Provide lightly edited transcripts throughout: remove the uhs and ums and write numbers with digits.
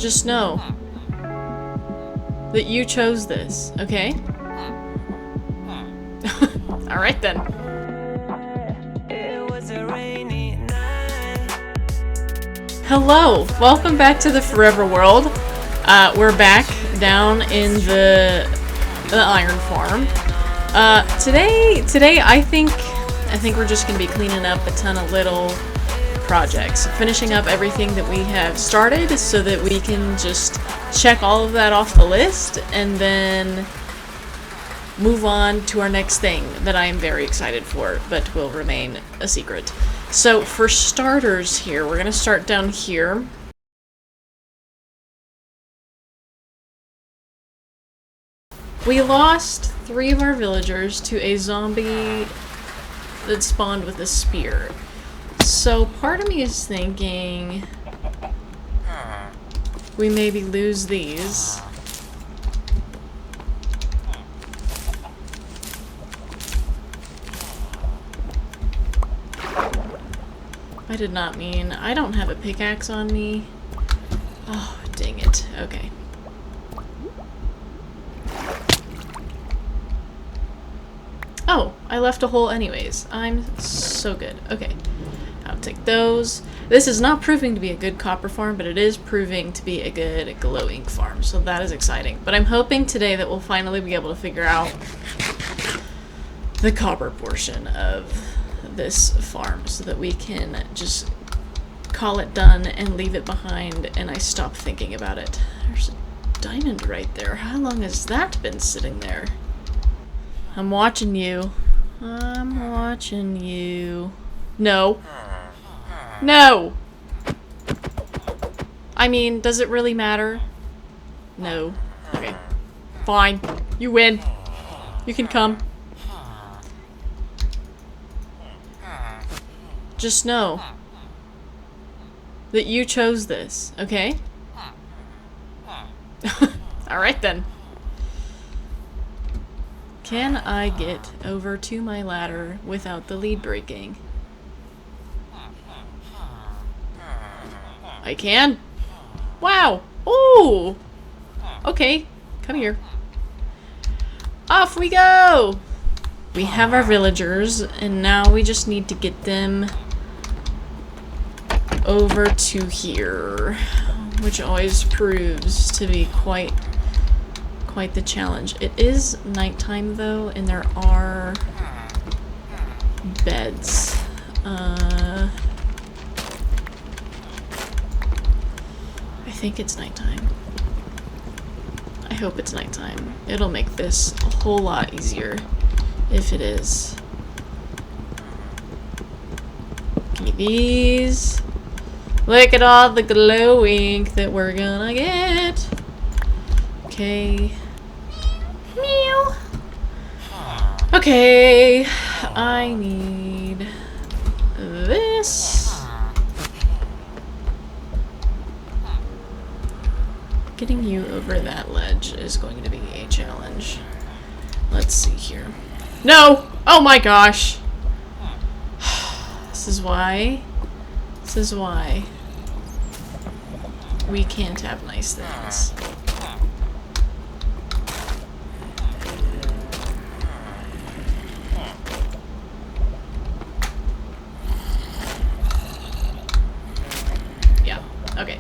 Just know that you chose this, okay? Alright then. Hello! Welcome back to the Forever World. We're back down in the iron farm. Today I think we're just gonna be cleaning up a ton of little projects, finishing up everything that we have started so that we can just check all of that off the list and then move on to our next thing that I am very excited for, but will remain a secret. So for starters here, we're gonna start down here. We lost 3 of our villagers to a zombie that spawned with a spear. So part of me is thinking we maybe lose these. I did not mean. I don't have a pickaxe on me. Oh, dang it. Okay. Oh, I left a hole anyways. I'm so good. Okay. I'll take those. This is not proving to be a good copper farm, but it is proving to be a good glowing farm, so that is exciting. But I'm hoping today that we'll finally be able to figure out the copper portion of this farm so that we can just call it done and leave it behind and I stop thinking about it. There's a diamond right there. How long has that been sitting there? I'm watching you. I'm watching you. No. No! I mean, does it really matter? No. Okay. Fine. You win. You can come. Just know that you chose this, okay? Alright then. Can I get over to my ladder without the lead breaking? I can. Wow. Ooh. Okay. Come here. Off we go. We have our villagers, and now we just need to get them over to here, which always proves to be quite the challenge. It is nighttime though, and there are beds. I think it's nighttime. I hope it's nighttime. It'll make this a whole lot easier if it is. Give me these. Look at all the glow ink that we're gonna get. Okay. Meow. Okay. I need this. Getting you over that ledge is going to be a challenge. Let's see here. No! Oh my gosh! This is why we can't have nice things. Yeah, okay.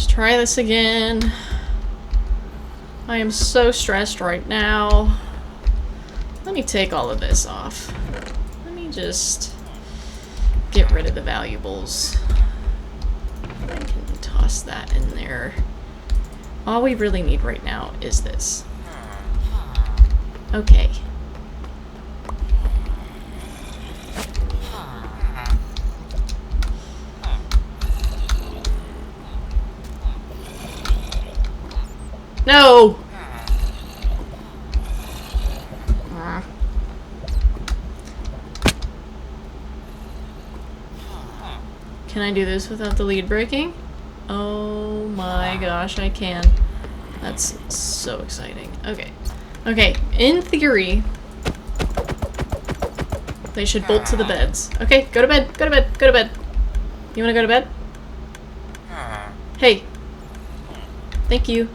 Try this again. I am so stressed right now. Let me take all of this off. Let me just get rid of the valuables. I can toss that in there. All we really need right now is this. Okay. No! Can I do this without the lead breaking? Oh my gosh, I can. That's so exciting. Okay. Okay, in theory, they should bolt to the beds. Okay, go to bed, go to bed, go to bed. You wanna go to bed? Hey. Thank you.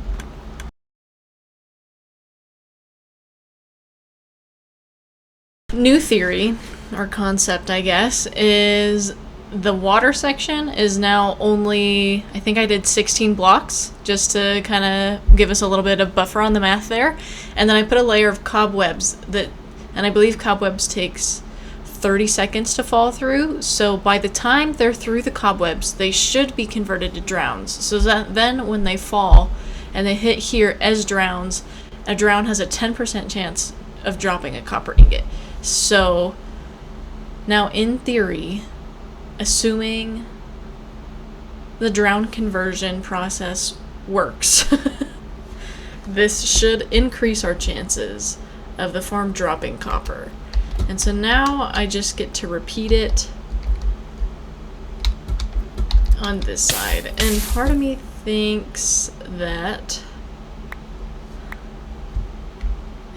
New theory, or concept, I guess, is the water section is now only, I think I did 16 blocks, just to kind of give us a little bit of buffer on the math there. And then I put a layer of cobwebs and I believe cobwebs takes 30 seconds to fall through. So by the time they're through the cobwebs, they should be converted to drowns. So that then when they fall and they hit here as drowns, a drown has a 10% chance of dropping a copper ingot. So now in theory, assuming the drown conversion process works, this should increase our chances of the farm dropping copper. And so now I just get to repeat it on this side. And part of me thinks that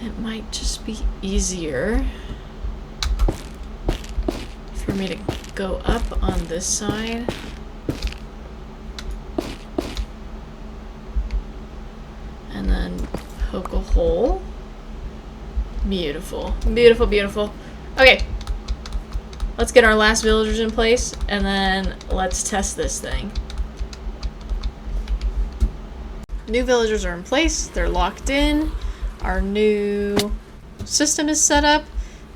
it might just be easier for me to go up on this side and then poke a hole. Beautiful. Beautiful, beautiful. Okay. Let's get our last villagers in place and then let's test this thing. New villagers are in place. They're locked in. Our new system is set up.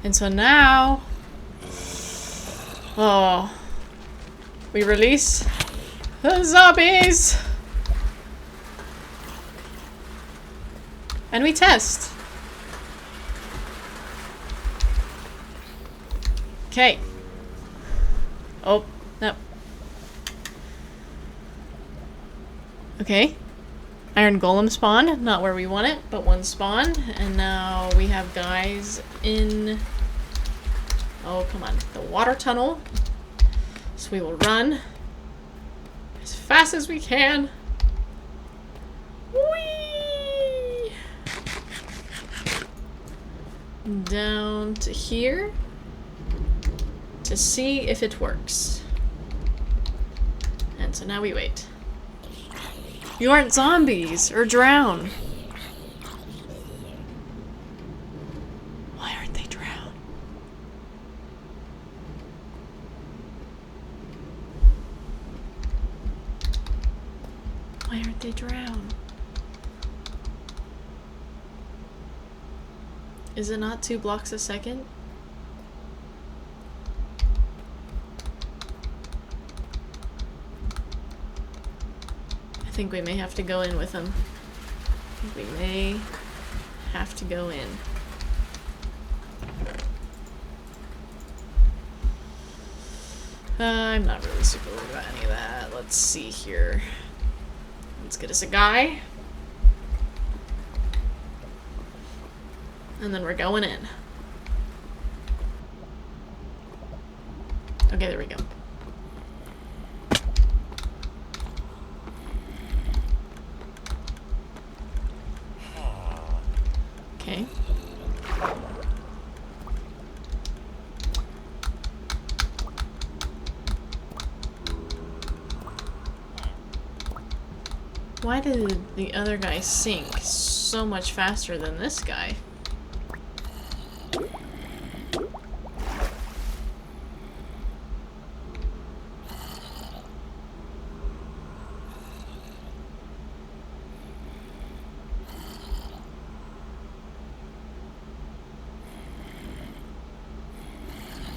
And so now, we release the zombies. And we test. Okay. Oh, no. Okay. Iron Golem spawned. Not where we want it, but one spawned. And now we have guys in... Oh, come on. The water tunnel. So we will run as fast as we can. Whee! Down to here to see if it works. And so now we wait. You aren't zombies or drown. Why aren't they drowned? Why aren't they drowned? Is it not 2 blocks a second? I think we may have to go in with them. We may have to go in. I'm not really super worried about any of that. Let's see here. Let's get us a guy. And then we're going in. Okay, there we go. Okay. Why did the other guy sink so much faster than this guy?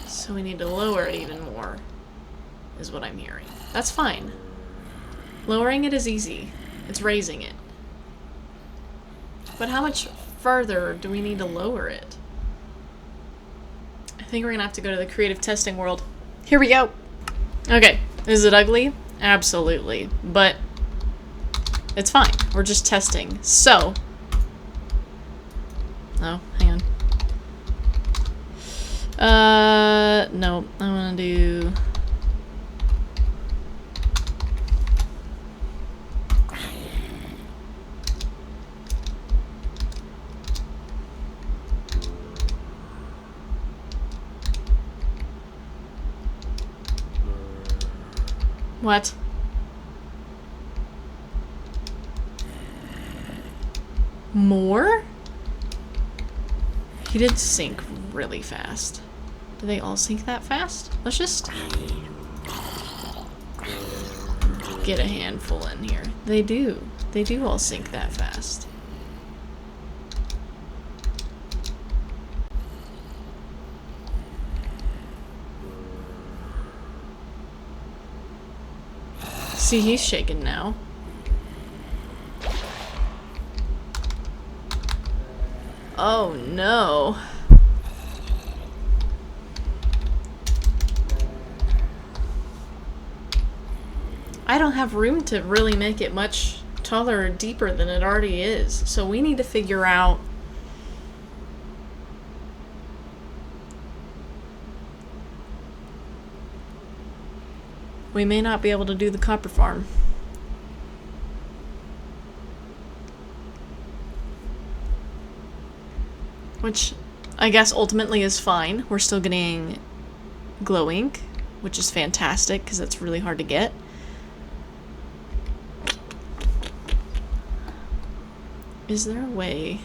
So we need to lower it even more, is what I'm hearing. That's fine. Lowering it is easy. It's raising it. But how much further do we need to lower it? I think we're gonna have to go to the creative testing world. Here we go! Okay, is it ugly? Absolutely. But it's fine. We're just testing. So... Oh, hang on. No, I want to do... What? More? He did sink really fast. Do they all sink that fast? Let's just get a handful in here. They do. They do all sink that fast. See, he's shaking now. Oh no. I don't have room to really make it much taller or deeper than it already is. So we need to figure out we may not be able to do the copper farm. Which I guess ultimately is fine. We're still getting glow ink, which is fantastic because that's really hard to get. Is there a way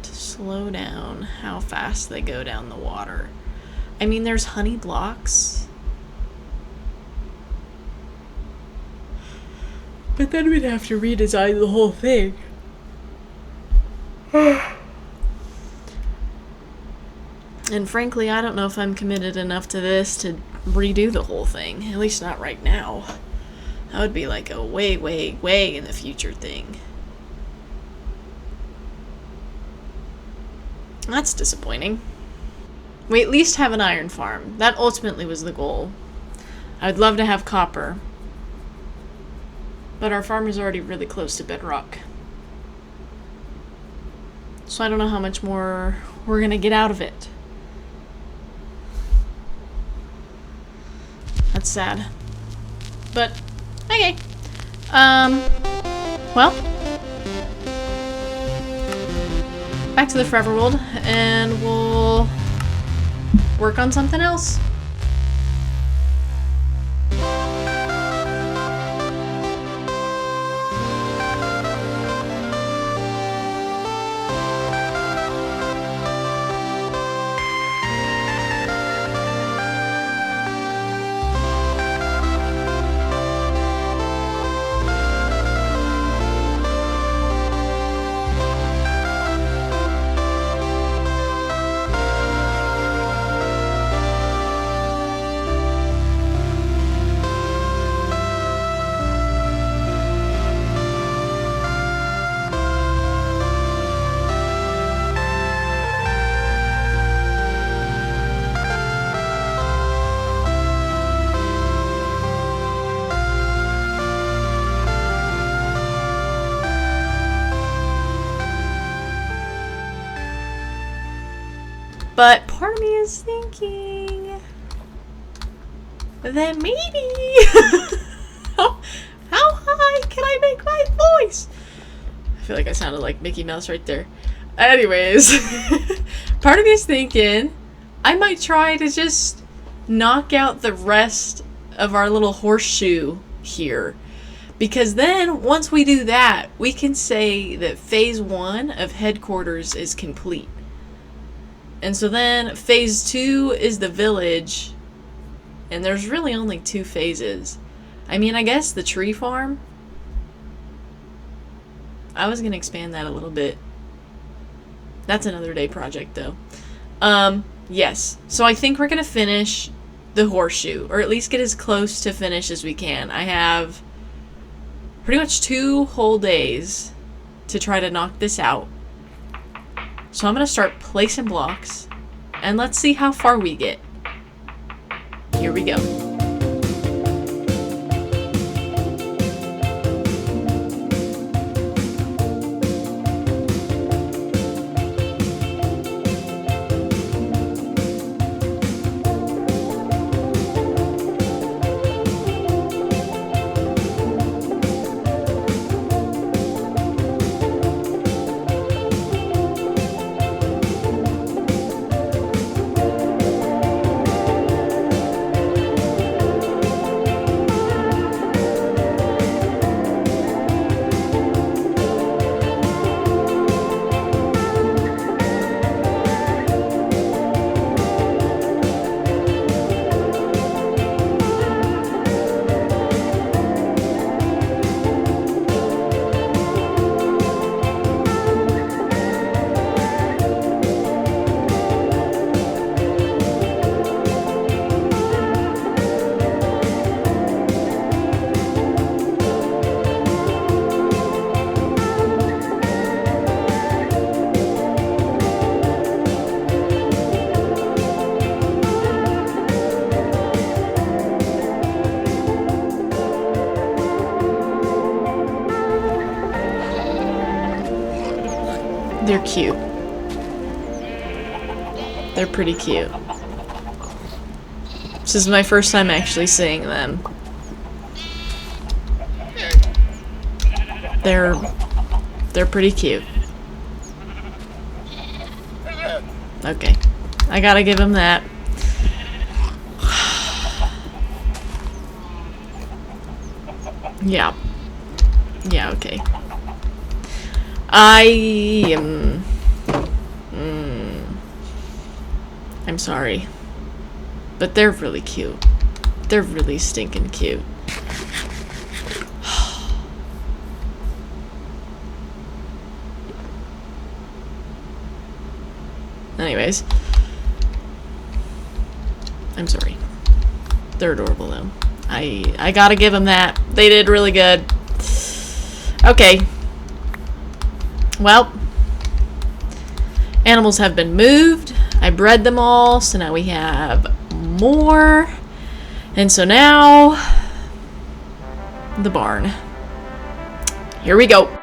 to slow down how fast they go down the water? I mean, there's honey blocks. But then we'd have to redesign the whole thing. And frankly, I don't know if I'm committed enough to this to redo the whole thing. At least not right now. That would be like a way, way, way in the future thing. That's disappointing. We at least have an iron farm. That ultimately was the goal. I'd love to have copper. But our farm is already really close to bedrock. So I don't know how much more we're gonna get out of it. That's sad. But, okay. Well. Back to the forever world, and we'll work on something else. But part of me is thinking that maybe how high can I make my voice? I feel like I sounded like Mickey Mouse right there. Anyways, part of me is thinking I might try to just knock out the rest of our little horseshoe here. Because then, once we do that, we can say that phase 1 of headquarters is complete. And so then phase 2 is the village, and there's really only 2 phases. I mean, I guess the tree farm, I was going to expand that a little bit. That's another day project though. Yes, so I think we're going to finish the horseshoe, or at least get as close to finish as we can. I have pretty much 2 whole days to try to knock this out. So I'm going to start placing blocks, and let's see how far we get. Here we go. cute. They're pretty cute. This is my first time actually seeing them. They're pretty cute. Okay. I gotta give him that. Yeah. Yeah, okay. I'm sorry. But they're really cute. They're really stinking cute. Anyways. I'm sorry. They're adorable though. I gotta give them that. They did really good. Okay. Well. Animals have been moved. I bred them all, so now we have more. And so now, the barn. Here we go.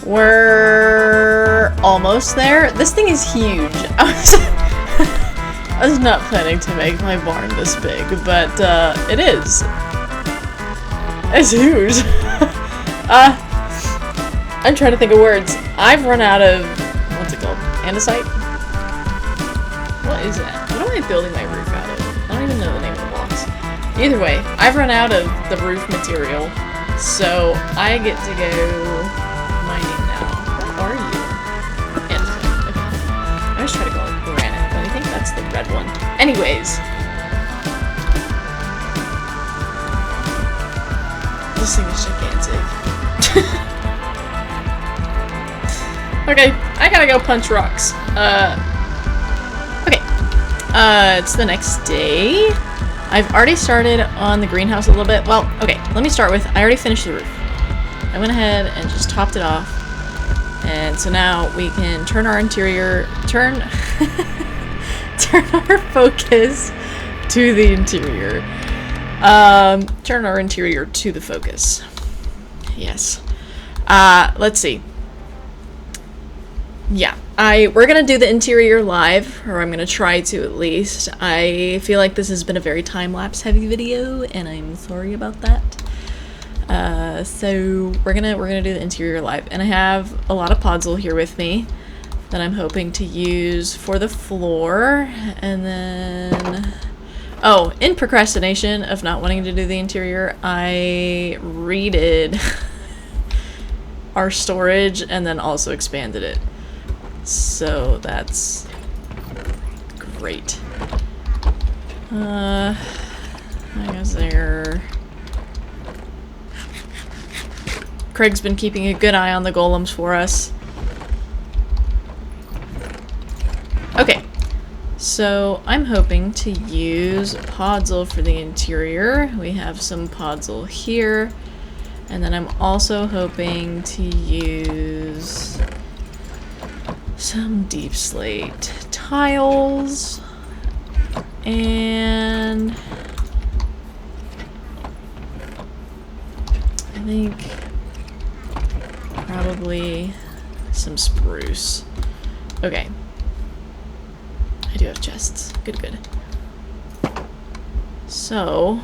We're almost there. This thing is huge. I was not planning to make my barn this big, but it is. It's huge. I'm trying to think of words. I've run out of, what's it called? Andesite? What is that? What am I building my roof out of? I don't even know the name of the blocks. Either way, I've run out of the roof material, so I get to go mining now. What are you? Andesite. Okay. I always try to go with granite, but I think that's the red one. Anyways. This thing is gigantic. Okay, I gotta go punch rocks. Okay. It's the next day. I've already started on the greenhouse a little bit. Well, okay, let me start with, I already finished the roof. I went ahead and just topped it off. And so now we can turn our interior, turn our focus to the interior. Turn our interior to the focus. Yes. Let's see. Yeah, we're gonna do the interior live, or I'm gonna try to at least. I feel like this has been a very time-lapse heavy video, and I'm sorry about that. So we're gonna do the interior live, and I have a lot of podzol here with me that I'm hoping to use for the floor, and then oh, in procrastination of not wanting to do the interior, I redid our storage and then also expanded it. So that's great. I guess there. Craig's been keeping a good eye on the golems for us. Okay, so I'm hoping to use podzol for the interior. We have some podzol here. And then I'm also hoping to use some deep slate tiles. And I think probably some spruce. Okay. I do have chests. Good, good. So,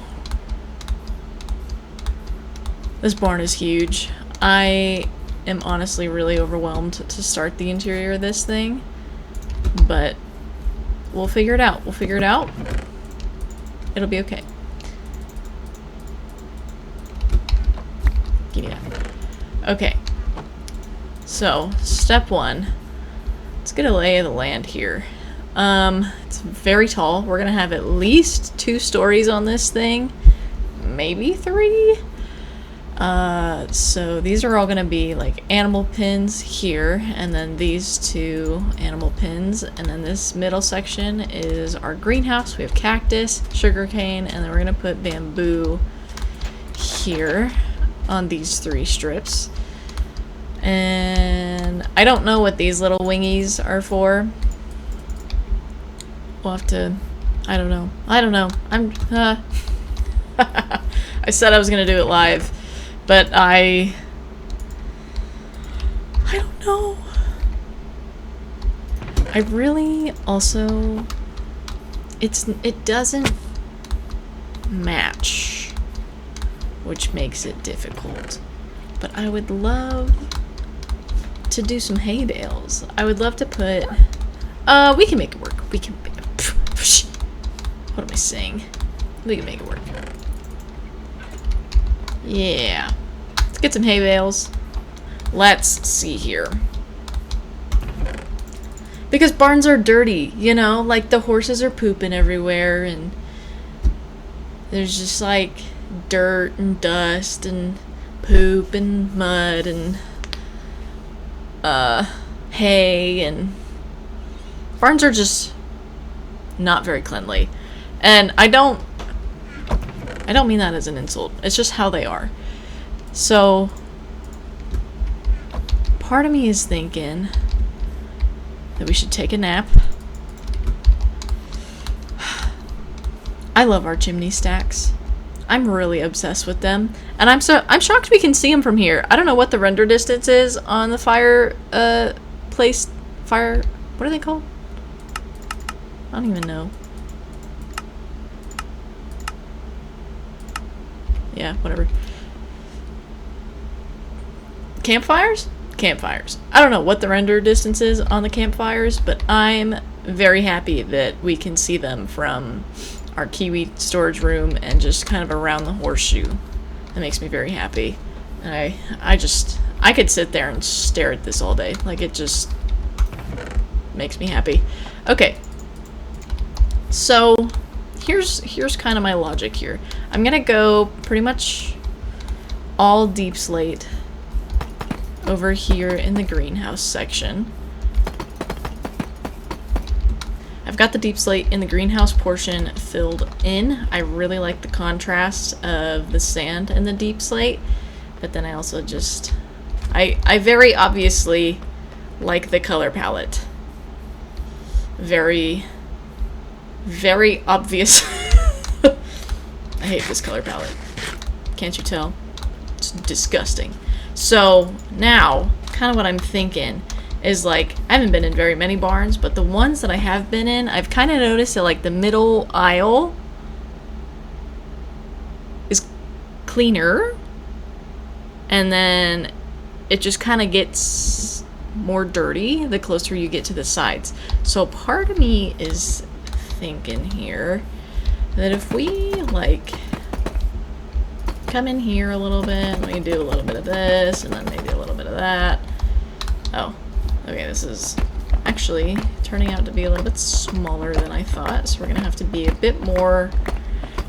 this barn is huge. I am honestly really overwhelmed to start the interior of this thing, but we'll figure it out. We'll figure it out. It'll be okay. Give me that. Okay. So, step one. Let's get a lay of the land here. It's very tall. We're gonna have at least 2 stories on this thing. Maybe 3? So these are all gonna be like animal pins here, and then these 2 animal pins, and then this middle section is our greenhouse. We have cactus, sugarcane, and then we're gonna put bamboo here on these 3 strips. And I don't know what these little wingies are for. We'll have to, I don't know. I said I was gonna do it live, but I don't know. I really also, it doesn't match, which makes it difficult. But I would love to do some hay bales. I would love to put, we can make it work. We can, what am I saying? We can make it work. Yeah. Let's get some hay bales. Let's see here. Because barns are dirty, you know? Like, the horses are pooping everywhere, and there's just, like, dirt and dust and poop and mud and, hay, and barns are just not very cleanly. And I don't mean that as an insult. It's just how they are. So, part of me is thinking that we should take a nap. I love our chimney stacks. I'm really obsessed with them. And I'm shocked we can see them from here. I don't know what the render distance is on the fire, what are they called? I don't even know. Yeah, whatever. Campfires? Campfires. I don't know what the render distance is on the campfires, but I'm very happy that we can see them from our kiwi storage room and just kind of around the horseshoe. That makes me very happy. And I could sit there and stare at this all day. Like, it just makes me happy. Okay. So, here's kind of my logic here. I'm gonna go pretty much all deep slate over here in the greenhouse section. I've got the deep slate in the greenhouse portion filled in. I really like the contrast of the sand and the deep slate, but then I also just, I very obviously like the color palette. Very, very obvious. I hate this color palette. Can't you tell? It's disgusting. So now, kind of what I'm thinking is, like, I haven't been in very many barns, but the ones that I have been in, I've kind of noticed that, like, the middle aisle is cleaner, and then it just kind of gets more dirty the closer you get to the sides. So part of me is thinking here that if we, like, come in here a little bit, and we do a little bit of this, and then maybe a little bit of that. Oh, okay, this is actually turning out to be a little bit smaller than I thought, so we're gonna have to be a bit more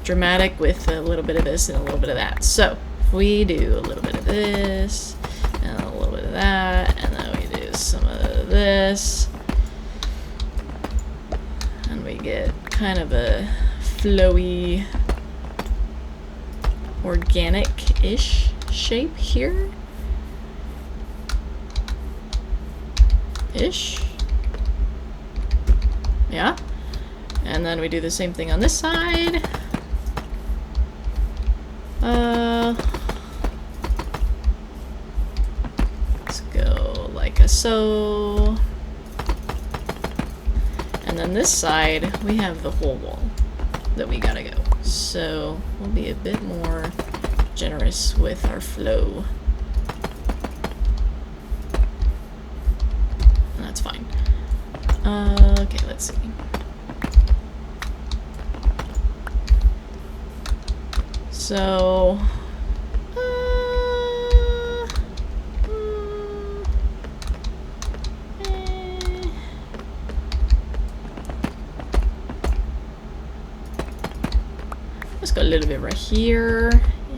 dramatic with a little bit of this and a little bit of that. So if we do a little bit of this and a little bit of that, and then we do some of this, and we get kind of a flowy, organic-ish shape here. Ish. Yeah. And then we do the same thing on this side. Let's go like a so. And then this side, we have the whole wall that we gotta go. So we'll be a bit more generous with our flow. That's fine. Okay, let's see. So, let's go a little bit right here.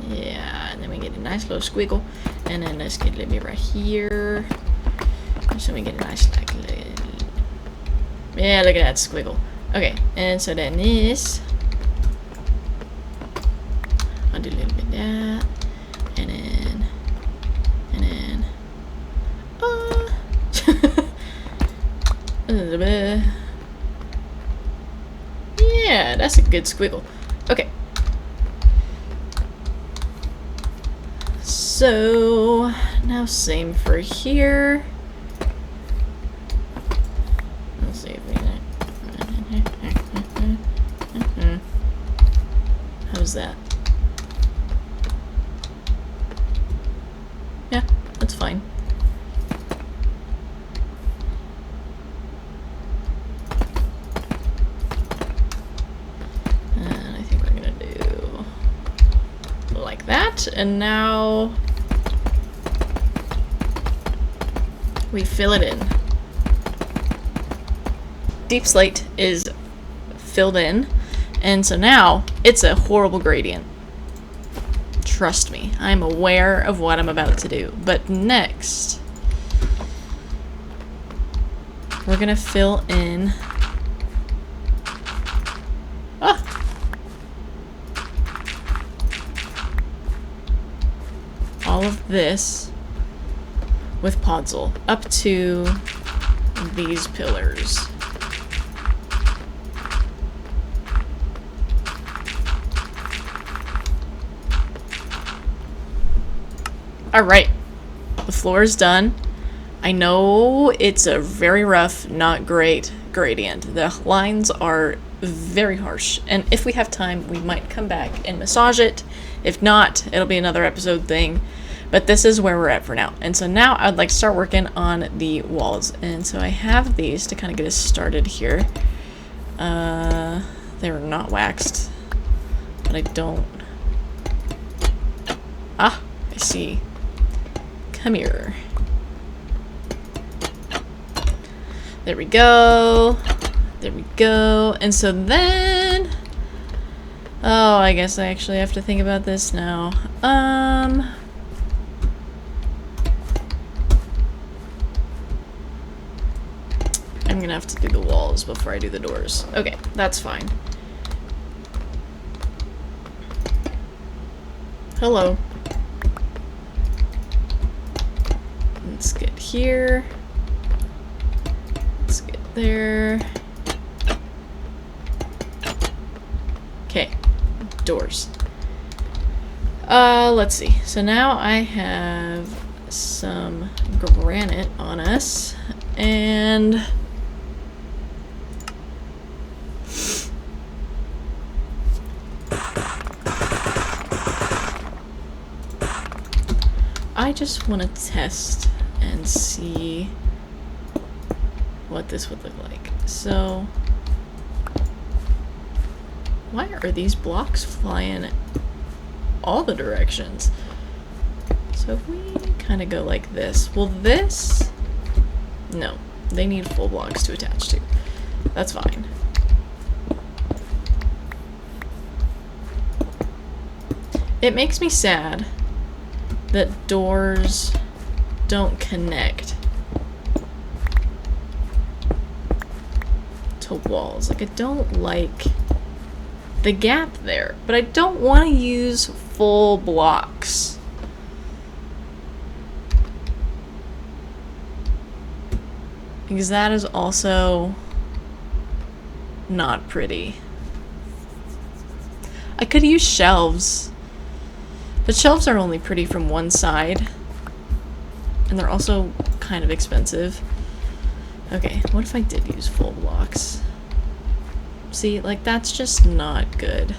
Yeah, and then we get a nice little squiggle. And then let's get a little bit right here. So we get a nice, like, little... Yeah, look at that squiggle. Okay, and so then this... I'll do a little bit of that. And then... a little bit... Yeah, that's a good squiggle. Okay. So, now same for here. Let's see if we can... How's that? Yeah, that's fine. And I think we're gonna do like that, and now we fill it in. Deep slate is filled in, and so now it's a horrible gradient. Trust me, I'm aware of what I'm about to do. But next, we're gonna fill in all of this with Podzol up to these pillars. Alright, the floor is done. I know it's a very rough, not great gradient. The lines are very harsh, and if we have time, we might come back and massage it. If not, it'll be another episode thing. But this is where we're at for now. And so now I'd like to start working on the walls. And so I have these to kind of get us started here. They're not waxed, but I don't... Ah, I see. Come here. There we go. There we go. And so then... Oh, I guess I actually have to think about this now. I'm gonna have to do the walls before I do the doors. Okay, that's fine. Hello. Let's get here. Let's get there. Okay, doors. Let's see. So now I have some granite on us, and I just want to test and see what this would look like. So, why are these blocks flying all the directions? So if we kind of go like this, will this? No, they need full blocks to attach to. That's fine. It makes me sad that doors don't connect to walls. Like, I don't like the gap there, but I don't want to use full blocks. Because that is also not pretty. I could use shelves, but shelves are only pretty from one side, and they're also kind of expensive. Okay, what if I did use full blocks? See, like, that's just not good.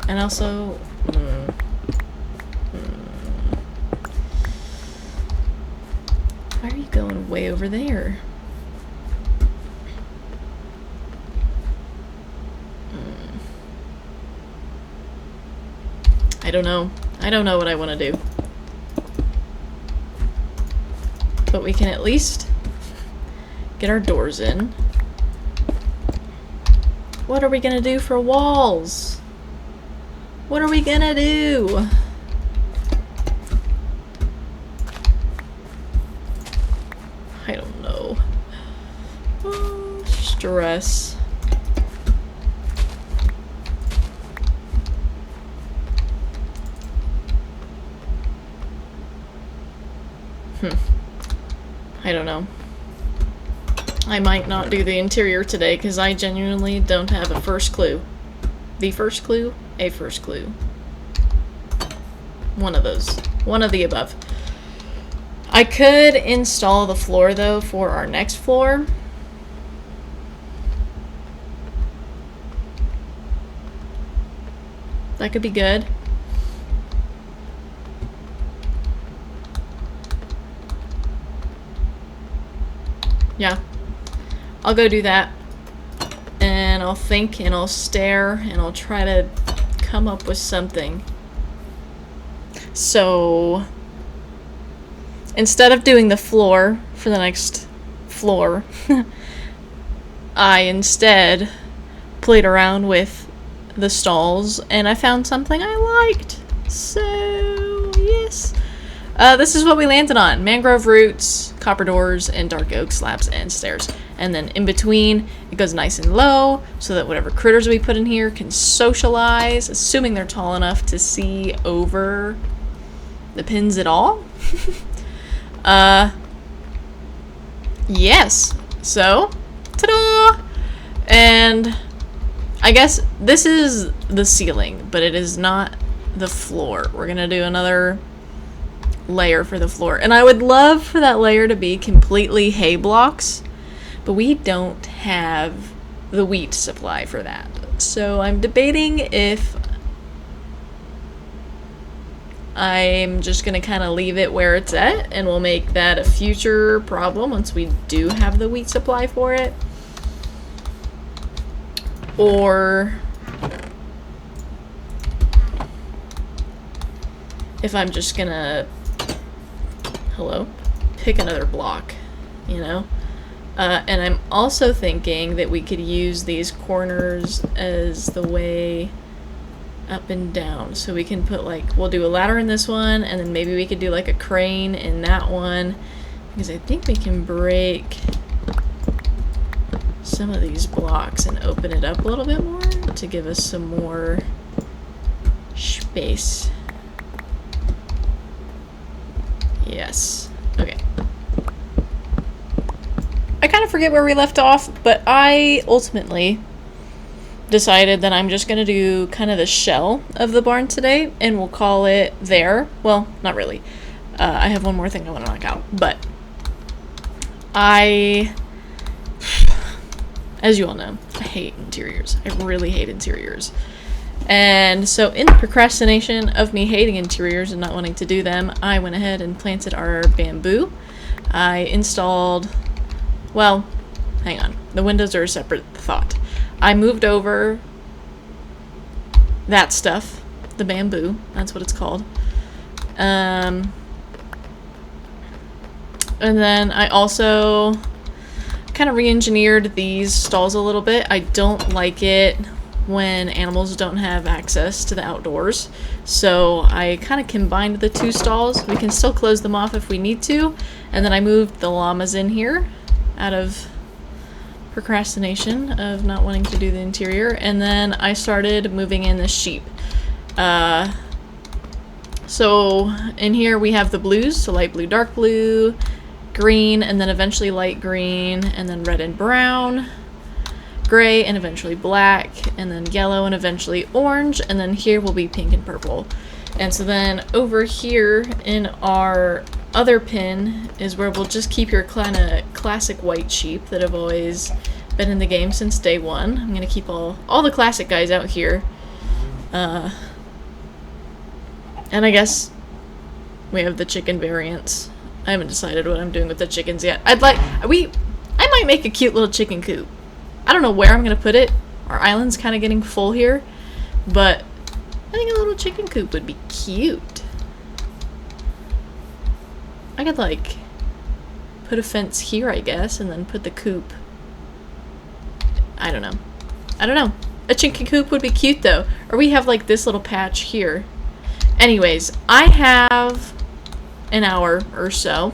And also, why are you going way over there? I don't know. I don't know what I want to do. But we can at least get our doors in. What are we gonna do for walls? What are we gonna do? I don't know. Oh, stress. I don't know. I might not do the interior today because I genuinely don't have a first clue. The first clue? A first clue. One of those. One of the above. I could install the floor though for our next floor. That could be good. Yeah, I'll go do that, and I'll think, and I'll stare, and I'll try to come up with something. So, instead of doing the floor for the next floor, I instead played around with the stalls, and I found something I liked. So, yes. This is what we landed on. Mangrove roots, copper doors, and dark oak slabs and stairs. And then in between, it goes nice and low so that whatever critters we put in here can socialize, assuming they're tall enough to see over the pins at all. Yes. So, ta-da! And I guess this is the ceiling, but it is not the floor. We're gonna do another layer for the floor, and I would love for that layer to be completely hay blocks, but we don't have the wheat supply for that. So I'm debating if I'm just gonna kind of leave it where it's at, and we'll make that a future problem once we do have the wheat supply for it, or if I'm just gonna pick another block, you know? And I'm also thinking that we could use these corners as the way up and down. So we can put, like, we'll do a ladder in this one, and then maybe we could do like a crane in that one, because I think we can break some of these blocks and open it up a little bit more to give us some more space. Yes. Okay. I kind of forget where we left off, but I ultimately decided that I'm just going to do kind of the shell of the barn today, and we'll call it there. Well, not really. I have one more thing I want to knock out, but as you all know, I hate interiors. I really hate interiors. And so in the procrastination of me hating interiors and not wanting to do them, I went ahead and planted our bamboo. I installed, well, hang on. The windows are a separate thought. I moved over that stuff the bamboo. That's what it's called. And then I also kind of re-engineered these stalls a little bit. I don't like it when animals don't have access to the outdoors, so I kind of combined the two stalls. We can still close them off if we need to, and then I moved the llamas in here out of procrastination of not wanting to do the interior, and then I started moving in the sheep. So in here we have the blues, so light blue, dark blue, green, and then eventually light green, and then red and brown, gray, and eventually black, and then yellow, and eventually orange, and then here will be pink and purple. And so then over here in our other pin is where we'll just keep your kind of classic white sheep that have always been in the game since day one. I'm gonna keep all the classic guys out here. And I guess we have the chicken variants. I haven't decided what I'm doing with the chickens yet. I might make a cute little chicken coop. I don't know where I'm gonna put it. Our island's kind of getting full here, but I think a little chicken coop would be cute. I could like put a fence here, I guess, and then put the coop. I don't know. A chicken coop would be cute though. Or we have like this little patch here. Anyways, I have an hour or so,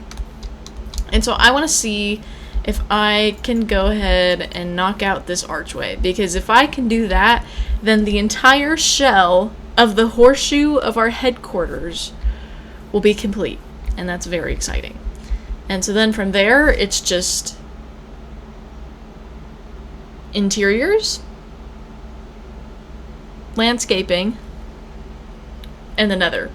and so I want to see if I can go ahead and knock out this archway, because if I can do that, then the entire shell of the horseshoe of our headquarters will be complete, and that's very exciting. And so then from there, it's just interiors, landscaping, and the nether.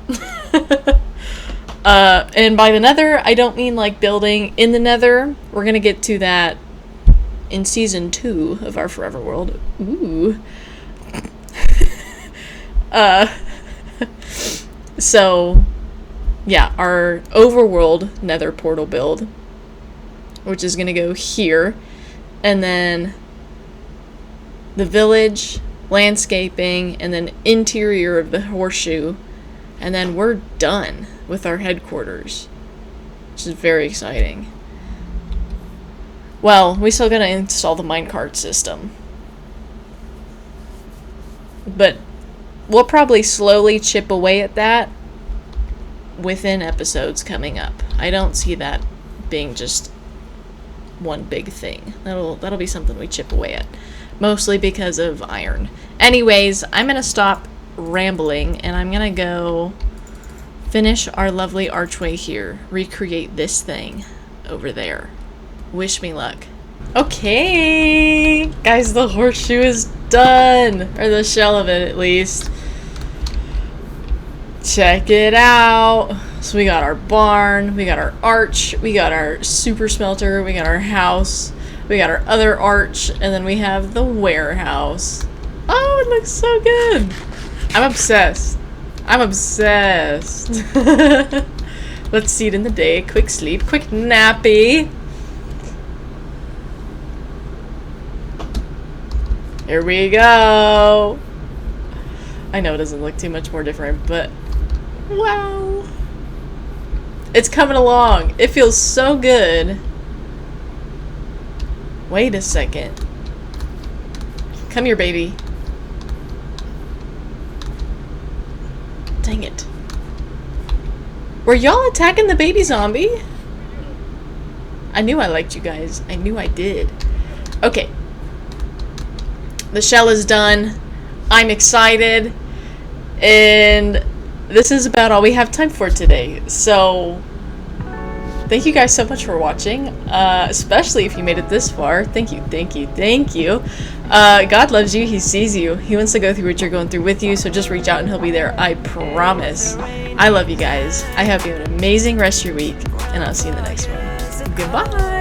And by the nether, I don't mean like building in the nether. We're gonna get to that in season 2 of our Forever World. Ooh. So yeah, our overworld nether portal build, which is gonna go here, and then the village, landscaping, and then interior of the horseshoe, and then we're done with our headquarters, which is very exciting. Well, we still gotta install the minecart system, but we'll probably slowly chip away at that within episodes coming up. I don't see that being just one big thing. That'll be something we chip away at, mostly because of iron. Anyways, I'm gonna stop rambling and I'm gonna go finish our lovely archway here, recreate this thing over there. Wish me luck. Okay, guys, the horseshoe is done, or the shell of it at least. Check it out. So we got our barn, we got our arch, we got our super smelter, we got our house, we got our other arch, and then we have the warehouse. Oh, it looks so good. I'm obsessed. I'm obsessed. Let's see it in the day. Quick sleep, quick nappy. Here we go. I know it doesn't look too much more different, but wow. It's coming along. It feels so good. Wait a second. Come here, baby. Dang it. Were y'all attacking the baby zombie? I knew I liked you guys. I knew I did. Okay. The shell is done. I'm excited. And this is about all we have time for today. So, thank you guys so much for watching. Especially if you made it this far. Thank you, thank you, thank you. God loves you. He sees you. He wants to go through what you're going through with you. So just reach out and he'll be there. I promise. I love you guys. I hope you have an amazing rest of your week. And I'll see you in the next one. Goodbye.